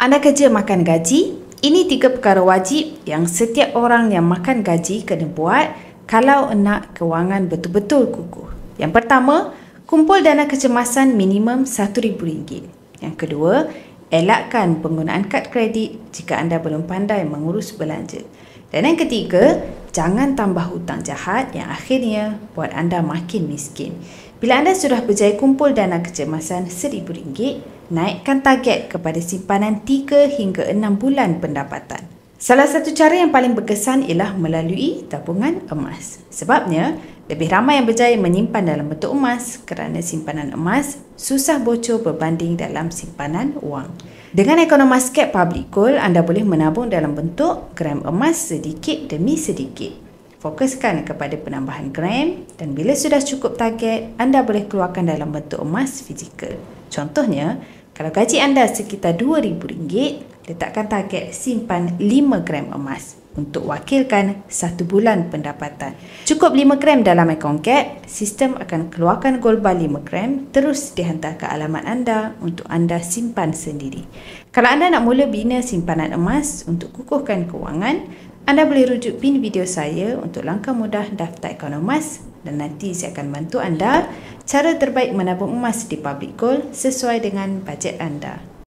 Anda kerja makan gaji? Ini 3 perkara wajib yang setiap orang yang makan gaji kena buat kalau nak kewangan betul-betul kukuh. Yang pertama, kumpul dana kecemasan minimum RM1,000. Yang kedua, elakkan penggunaan kad kredit jika anda belum pandai mengurus belanja. Dan yang ketiga, jangan tambah hutang jahat yang akhirnya buat anda makin miskin. Bila anda sudah berjaya kumpul dana kecemasan RM1,000, naikkan target kepada simpanan 3 hingga 6 bulan pendapatan. Salah satu cara yang paling berkesan ialah melalui tabungan emas. Sebabnya, lebih ramai yang berjaya menyimpan dalam bentuk emas kerana simpanan emas susah bocor berbanding dalam simpanan wang. Dengan ekonomi Mascap Public Gold, anda boleh menabung dalam bentuk gram emas sedikit demi sedikit. Fokuskan kepada penambahan gram dan bila sudah cukup target, anda boleh keluarkan dalam bentuk emas fizikal. Contohnya, kalau gaji anda sekitar RM2,000, letakkan target simpan 5 gram emas untuk wakilkan 1 bulan pendapatan. Cukup 5 gram dalam akaun CAP, sistem akan keluarkan gold bar 5 gram terus dihantar ke alamat anda untuk anda simpan sendiri. Kalau anda nak mula bina simpanan emas untuk kukuhkan kewangan, anda boleh rujuk pin video saya untuk langkah mudah daftar akaun emas dan nanti saya akan bantu anda cara terbaik menabung emas di Public Gold sesuai dengan bajet anda.